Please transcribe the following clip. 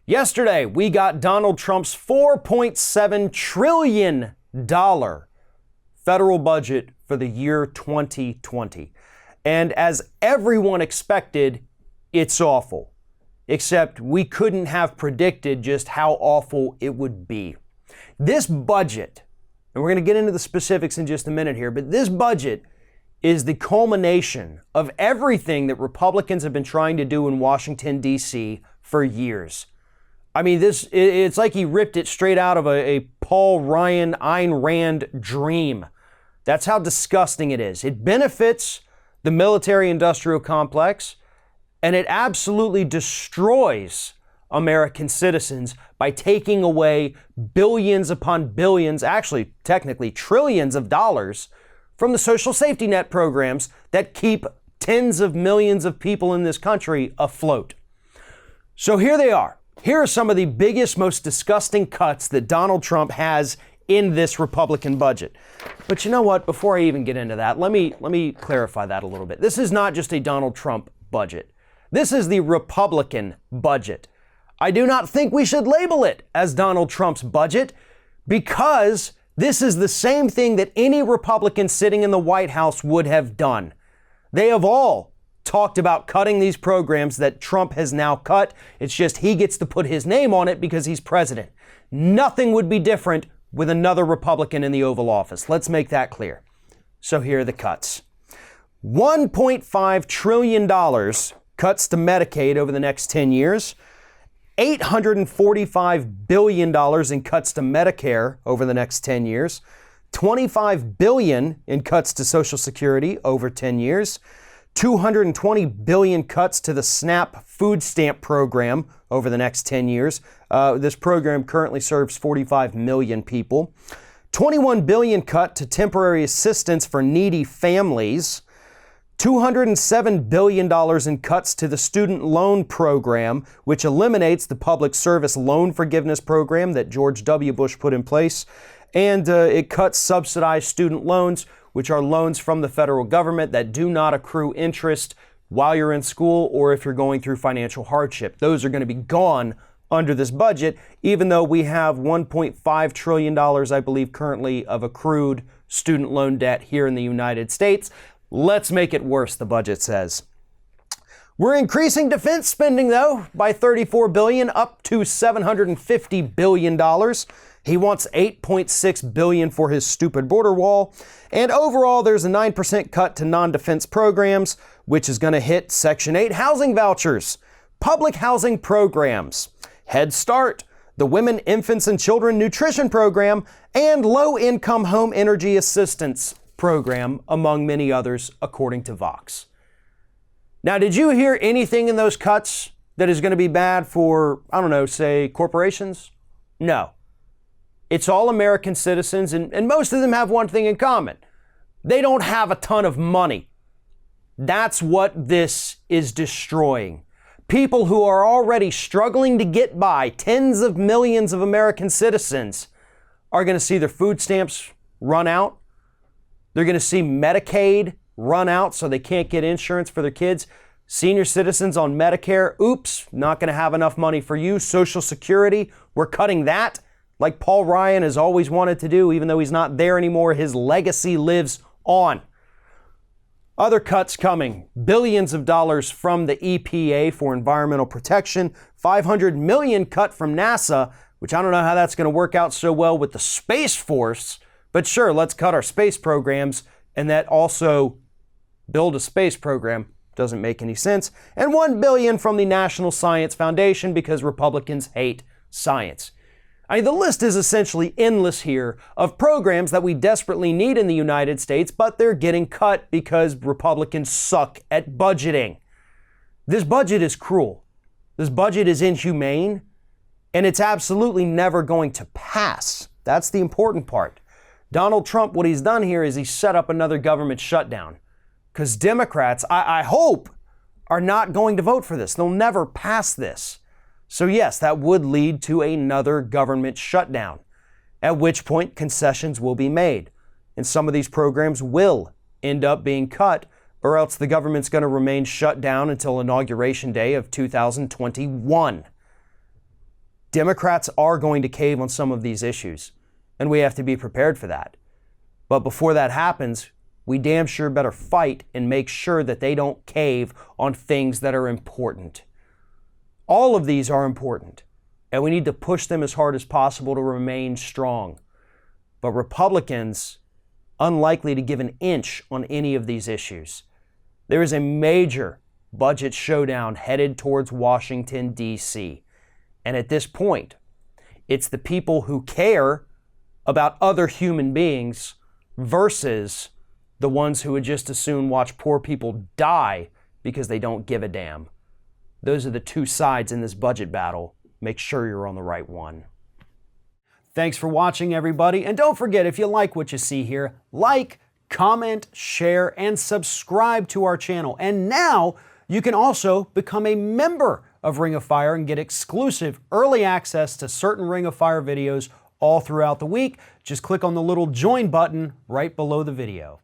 Yesterday, we got Donald Trump's $4.7 trillion federal budget for the year 2020. And as everyone expected, it's awful. Except we couldn't have predicted just how awful it would be. This budget, and we're going to get into the specifics in just a minute here, but this budget is the culmination of everything that Republicans have been trying to do in Washington, D.C. for years. I mean, it's like he ripped it straight out of a Paul Ryan, Ayn Rand dream. That's how disgusting it is. It benefits the military-industrial complex, and it absolutely destroys American citizens by taking away billions upon billions, actually technically trillions of dollars from the social safety net programs that keep tens of millions of people in this country afloat. So here they are. Here are some of the biggest, most disgusting cuts that Donald Trump has in this Republican budget. But you know what? Before I even get into that, let me clarify that a little bit. This is not just a Donald Trump budget. This is the Republican budget. I do not think we should label it as Donald Trump's budget because this is the same thing that any Republican sitting in the White House would have done. They have all talked about cutting these programs that Trump has now cut. It's just he gets to put his name on it because he's president. Nothing would be different with another Republican in the Oval Office. Let's make that clear. So here are the cuts. $1.5 trillion cuts to Medicaid over the next 10 years. $845 billion in cuts to Medicare over the next 10 years. $25 billion in cuts to Social Security over 10 years. $220 billion cuts to the SNAP food stamp program over the next 10 years. This program currently serves 45 million people. $21 billion cut to temporary assistance for needy families. $207 billion in cuts to the student loan program, which eliminates the public service loan forgiveness program that George W. Bush put in place. And it cuts subsidized student loans, which are loans from the federal government that do not accrue interest while you're in school or if you're going through financial hardship. Those are going to be gone under this budget, even though we have $1.5 trillion, I believe, currently of accrued student loan debt here in the United States. Let's make it worse, the budget says. We're increasing defense spending, though, by $34 billion up to $750 billion. He wants $8.6 billion for his stupid border wall. And overall, there's a 9% cut to non-defense programs, which is going to hit Section 8 housing vouchers, public housing programs, Head Start, the Women, Infants, and Children Nutrition Program, and Low-Income Home Energy Assistance Program, among many others, according to Vox. Now, did you hear anything in those cuts that is going to be bad for, I don't know, say, corporations? No. It's all American citizens, and most of them have one thing in common. They don't have a ton of money. That's what this is destroying. People who are already struggling to get by, tens of millions of American citizens, are going to see their food stamps run out. They're going to see Medicaid run out so they can't get insurance for their kids. Senior citizens on Medicare, oops, not going to have enough money for you. Social Security, we're cutting that. Like Paul Ryan has always wanted to do, even though he's not there anymore, his legacy lives on. Other cuts coming, billions of dollars from the EPA for environmental protection, $500 million cut from NASA, which I don't know how that's going to work out so well with the Space Force, but sure, let's cut our space programs, and that also build a space program doesn't make any sense. And $1 billion from the National Science Foundation because Republicans hate science. I mean, the list is essentially endless here of programs that we desperately need in the United States, but they're getting cut because Republicans suck at budgeting. This budget is cruel. This budget is inhumane, and it's absolutely never going to pass. That's the important part. Donald Trump, what he's done here is he's set up another government shutdown because Democrats, I hope, are not going to vote for this. They'll never pass this. So yes, that would lead to another government shutdown, at which point concessions will be made. And some of these programs will end up being cut, or else the government's going to remain shut down until Inauguration Day of 2021. Democrats are going to cave on some of these issues, and we have to be prepared for that. But before that happens, we damn sure better fight and make sure that they don't cave on things that are important. All of these are important, and we need to push them as hard as possible to remain strong. But Republicans, unlikely to give an inch on any of these issues. There is a major budget showdown headed towards Washington, D.C. And at this point, it's the people who care about other human beings versus the ones who would just as soon watch poor people die because they don't give a damn. Those are the two sides in this budget battle. Make sure you're on the right one. Thanks for watching, everybody. And don't forget, if you like what you see here, like, comment, share, and subscribe to our channel. And now you can also become a member of Ring of Fire and get exclusive early access to certain Ring of Fire videos all throughout the week. Just click on the little join button right below the video.